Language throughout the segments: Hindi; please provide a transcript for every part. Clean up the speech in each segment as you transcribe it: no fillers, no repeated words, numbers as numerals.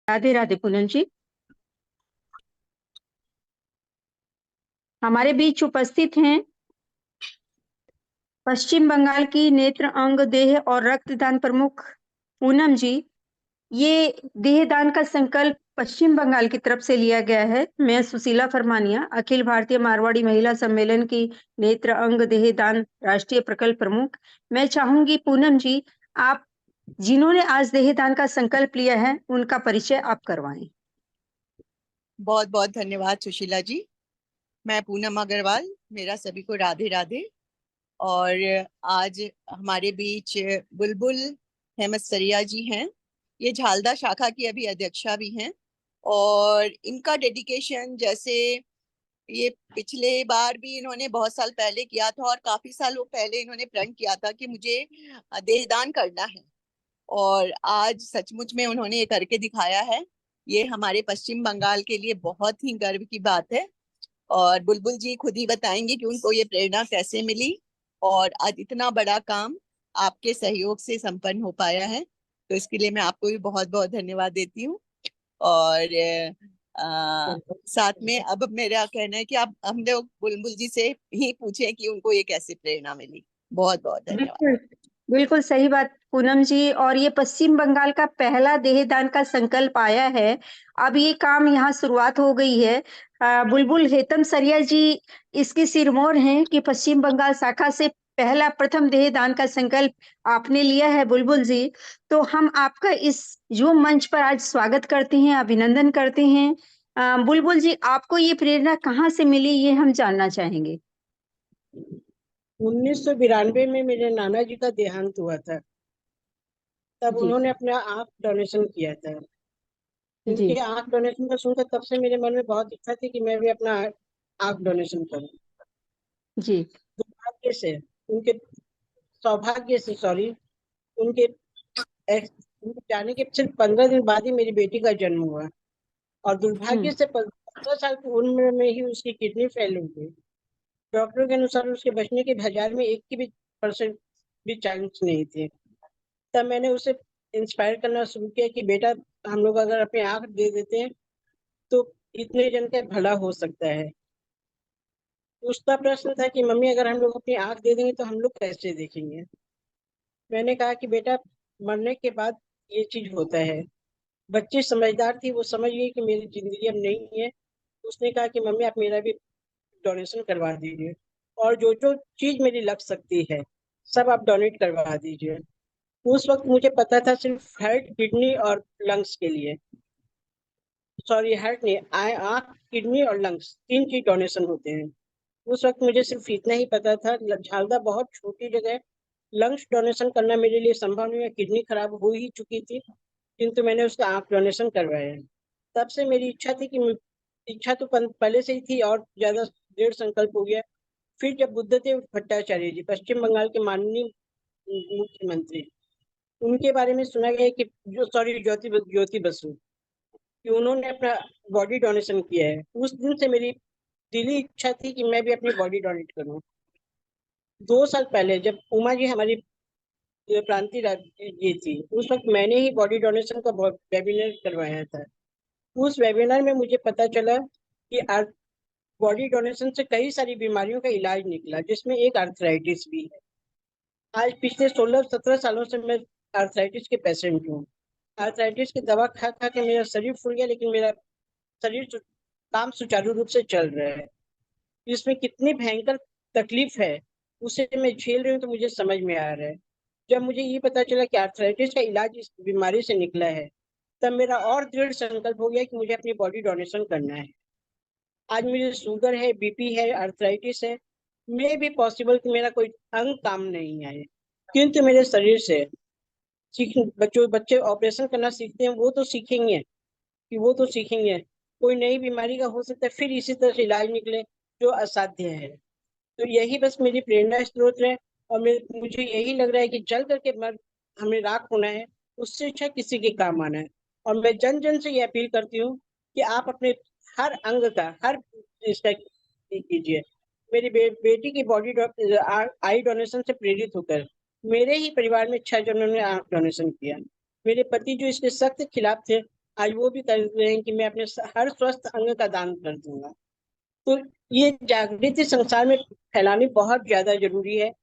राधे राधे पूनम जी। हमारे बीच उपस्थित हैं पश्चिम बंगाल की नेत्र अंग देह और रक्तदान प्रमुख पूनम जी। ये देहदान का संकल्प पश्चिम बंगाल की तरफ से लिया गया है। मैं सुशीला फरमानिया, अखिल भारतीय मारवाड़ी महिला सम्मेलन की नेत्र अंग देहदान राष्ट्रीय प्रकल्प प्रमुख। मैं चाहूंगी पूनम जी, आप जिन्होंने आज देहदान का संकल्प लिया है उनका परिचय आप करवाएं। बहुत बहुत धन्यवाद सुशीला जी। मैं पूनम अग्रवाल, मेरा सभी को राधे राधे। और आज हमारे बीच बुलबुल हेमसरिया जी हैं। ये झालदा शाखा की अभी अध्यक्षा भी हैं। और इनका डेडिकेशन, जैसे ये पिछले बार भी इन्होंने बहुत साल पहले किया था और काफी सालों पहले इन्होंने प्रण किया था कि मुझे देहदान करना है, और आज सचमुच में उन्होंने ये करके दिखाया है। ये हमारे पश्चिम बंगाल के लिए बहुत ही गर्व की बात है। और बुलबुल जी खुद ही बताएंगे कि उनको ये प्रेरणा कैसे मिली और आज इतना बड़ा काम आपके सहयोग से संपन्न हो पाया है। तो इसके लिए मैं आपको भी बहुत बहुत धन्यवाद देती हूँ। और साथ में अब मेरा कहना है कि आप हम लोग बुलबुल जी से ही पूछें कि उनको ये कैसे प्रेरणा मिली। बहुत बहुत धन्यवाद। बिल्कुल, बिल्कुल सही बात पूनम जी। और ये पश्चिम बंगाल का पहला देहदान का संकल्प आया है। अब ये काम यहाँ शुरुआत हो गई है। बुलबुल हेतम सरिया जी इसके सिरमौर हैं कि पश्चिम बंगाल शाखा से पहला प्रथम देहदान का संकल्प आपने लिया है बुलबुल जी। तो हम आपका इस जो मंच पर आज स्वागत करते हैं, अभिनंदन करते हैं। बुलबुल जी, आपको ये प्रेरणा कहाँ से मिली, ये हम जानना चाहेंगे। 1992 में मेरे नाना जी का देहांत हुआ था। तब जी उन्होंने अपना आंख डोनेशन किया था। जी उनके आंख डोनेशन का सुनकर तब से मेरे मन में बहुत इच्छा थी कि मैं भी अपना आंख डोनेशन करूं। जी दुर्भाग्य से उनके सौभाग्य से सॉरी उनके उनके जाने के सिर्फ 15 दिन बाद ही मेरी बेटी का जन्म हुआ। और दुर्भाग्य हम्म से 15 साल की उम्र में ही उसकी किडनी फेल हो गई। डॉक्टरों के अनुसार उसके बचने के 1000 में एक की भी परसेंट भी चांस नहीं थे। तब मैंने उसे इंस्पायर करना शुरू किया कि बेटा, हम लोग अगर अपनी आंख दे देते हैं तो इतने जन का भला हो सकता है। उसका प्रश्न था कि मम्मी, अगर हम लोग अपनी आंख दे देंगे तो हम लोग कैसे देखेंगे। मैंने कहा कि बेटा, मरने के बाद ये चीज होता है। बच्ची समझदार थी, वो समझ गई कि मेरी जिंदगी अब नहीं है। उसने कहा कि मम्मी, आप मेरा भी डोनेशन करवा दीजिए, और जो जो चीज मेरी लग सकती है सब आप डोनेट करवा दीजिए। उस वक्त मुझे पता था सिर्फ हार्ट, किडनी और लंग्स के लिए। सॉरी, हार्ट नहीं, आँख, किडनी और लंग्स, 3 चीज डोनेशन होते हैं। उस वक्त मुझे सिर्फ इतना ही पता था। झालदा बहुत छोटी जगह है। लंग्स डोनेशन करना मेरे लिए संभव नहीं है, किडनी खराब हो ही चुकी थी, किंतु मैंने उसका आँख डोनेशन करवाया। तब से मेरी इच्छा थी कि इच्छा तो पहले से ही थी और ज्यादा दृढ़ संकल्प हो गया। फिर जब बुद्धदेव भट्टाचार्य जी, पश्चिम बंगाल के माननीय मुख्यमंत्री, उनके बारे में सुना गया है कि जो सॉरी ज्योति ज्योति बसु, कि उन्होंने अपना बॉडी डोनेशन किया है। उस दिन से मेरी दिली इच्छा थी कि मैं भी अपनी बॉडी डोनेट करूं। 2 साल पहले जब उमा जी हमारी प्रांतीय ये थी, उस वक्त मैंने ही बॉडी डोनेशन का वेबिनार करवाया था। उस वेबिनार में मुझे पता चला कि बॉडी डोनेशन से कई सारी बीमारियों का इलाज निकला, जिसमें एक आर्थराइटिस भी है। आज पिछले 16-17 सालों से मैं आर्थराइटिस के पेशेंट हूँ। आर्थराइटिस की दवा खा खा के मेरा शरीर फूल गया, लेकिन मेरा शरीर काम सुचारू रूप से चल रहा है। इसमें कितनी भयंकर तकलीफ है उसे मैं झेल रही हूँ, तो मुझे समझ में आ रहा है। जब मुझे ये पता चला कि आर्थराइटिस का इलाज इस बीमारी से निकला है, तब मेरा और दृढ़ संकल्प हो गया कि मुझे अपनी बॉडी डोनेशन करना है। आज मुझे शुगर है, बीपी है, आर्थराइटिस है। मे भी पॉसिबल कि मेरा कोई अंग काम नहीं आए, किंतु मेरे शरीर से सीख बच्चे ऑपरेशन करना सीखते हैं, वो तो सीखेंगे कि वो तो सीखेंगे कोई नई बीमारी का हो सकता है, फिर इसी तरह से इलाज निकले जो असाध्य है। तो यही बस मेरी प्रेरणा स्रोत है। और मुझे यही लग रहा है कि जल करके हमें राख होना है, उससे अच्छा किसी के काम आना है। और मैं जन जन से ये अपील करती हूँ कि आप अपने हर अंग का, हर इसका कीजिए। मेरी बेटी की बॉडी आई डोनेशन से प्रेरित होकर मेरे ही परिवार में 6 जनों ने आंख डोनेशन किया। मेरे पति जो इसके सख्त खिलाफ थे, आज वो भी कर रहे हैं कि मैं अपने हर स्वस्थ अंग का दान कर दूंगा। तो ये जागृति संसार में फैलानी बहुत ज्यादा जरूरी है।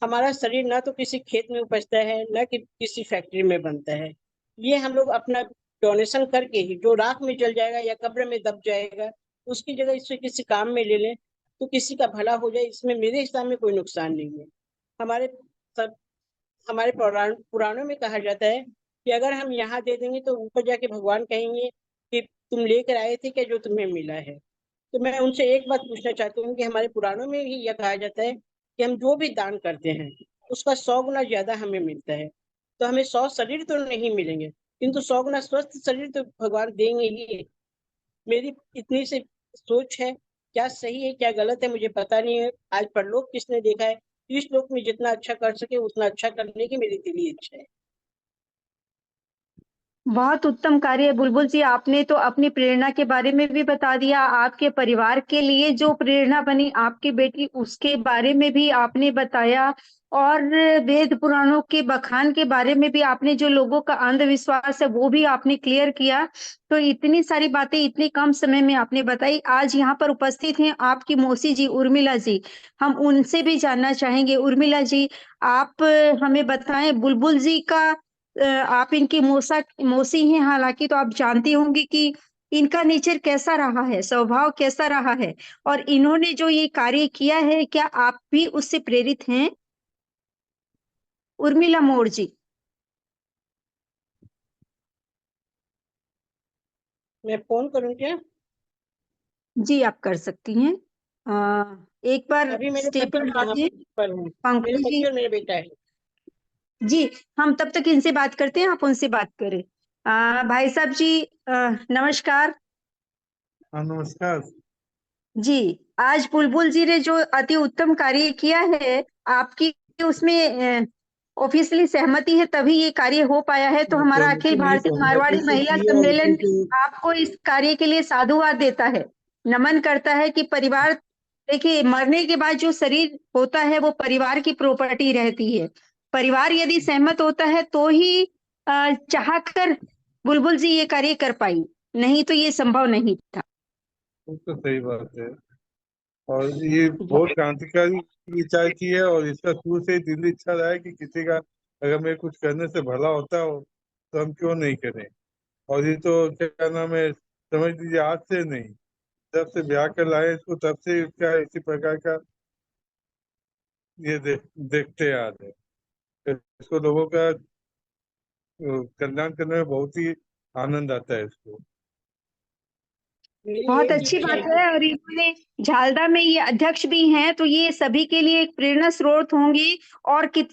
हमारा शरीर ना तो किसी खेत में उपजता है, ना कि किसी फैक्ट्री में बनता है। ये हम लोग अपना डोनेशन करके ही, जो राख में जल जाएगा या कब्र में दब जाएगा, उसकी जगह इसे किसी काम में ले लें तो किसी का भला हो जाए, इसमें मेरे हिसाब में कोई नुकसान नहीं है। हमारे सब हमारे पुराणों में कहा जाता है कि अगर हम यहाँ दे देंगे तो ऊपर जाके भगवान कहेंगे कि तुम लेकर आए थे क्या जो तुम्हें मिला है। तो मैं उनसे एक बात पूछना चाहती हूँ कि हमारे पुराणों में ही यह कहा जाता है कि हम जो भी दान करते हैं उसका 100 गुना ज्यादा हमें मिलता है। तो हमें 100 शरीर तो नहीं मिलेंगे, किंतु 100 गुना स्वस्थ शरीर तो भगवान देंगे ही। मेरी इतनी सी सोच है, क्या सही है क्या गलत है मुझे पता नहीं है। आज परलोक किसने देखा है, इस लोक में जितना अच्छा कर सके उतना अच्छा करने की मेरी दिली इच्छा है। बहुत उत्तम कार्य है बुलबुल जी। आपने तो अपनी प्रेरणा के बारे में भी बता दिया, आपके परिवार के लिए जो प्रेरणा बनी आपकी बेटी उसके बारे में भी आपने बताया, और वेद पुराणों के बखान के बारे में भी आपने, जो लोगों का अंधविश्वास है वो भी आपने क्लियर किया। तो इतनी सारी बातें इतने कम समय में आपने बताई। आज यहाँ पर उपस्थित हैं आपकी मौसी जी उर्मिला जी, हम उनसे भी जानना चाहेंगे। उर्मिला जी, आप हमें बताएं बुलबुल जी का, आप इनकी मौसी हैं हालांकि, तो आप जानती होंगी कि इनका नेचर कैसा रहा है, स्वभाव कैसा रहा है, और इन्होंने जो ये कार्य किया है क्या आप भी उससे प्रेरित हैं? उर्मिला मोर जी। मैं फोन करूं क्या? जी आप कर सकती हैं। एक बार अभी मेरे स्टे पर पति यहाँ रहिए पर हैं, मेरे पंकज पति जी। और मेरा बेटा है। जी, हम तब तक इनसे बात करते हैं, आप उनसे बात करें। भाई साहब जी, नमस्कार। हाँ नमस्कार। जी, आज बुलबुल जी ने जो अति उत्तम कार्य किया है, आपकी उसमें ऑफिशियली सहमति है तभी ये कार्य हो पाया है। तो हमारा सहमति अखिल नहीं, भारतीय सहमति मारवाड़ी से महिला की है और सम्मेलन उसी से आपको इस कार्य के लिए साधुवाद देता है, नमन करता है कि परिवार, देखिए मरने के बाद जो शरीर होता है वो परिवार की प्रॉपर्टी रहती है। परिवार यदि सहमत होता है तो ही चाह कर बुलबुल जी ये कार्य कर पाई, नहीं तो ये संभव नहीं था। वो तो सही बात है। और ये बहुत क्रांतिकारी विचार की है और इसका शुरू से ही दिल इच्छा रहा है कि किसी का अगर मेरे कुछ करने से भला होता हो तो हम क्यों नहीं करें। और ये तो क्या नाम है, समझ लीजिए आज से नहीं, जब से ब्याह कर लाए इसको तब से इसका इसी प्रकार का ये देखते आ रहे हैं। इसको लोगों का कल्याण करने में बहुत ही आनंद आता है इसको। मेरी बहुत एक अच्छी इच्छा बात है। है, और इन्होंने झालदा में ये अध्यक्ष भी हैं, तो ये सभी के लिए एक प्रेरणा स्रोत होंगी। और कित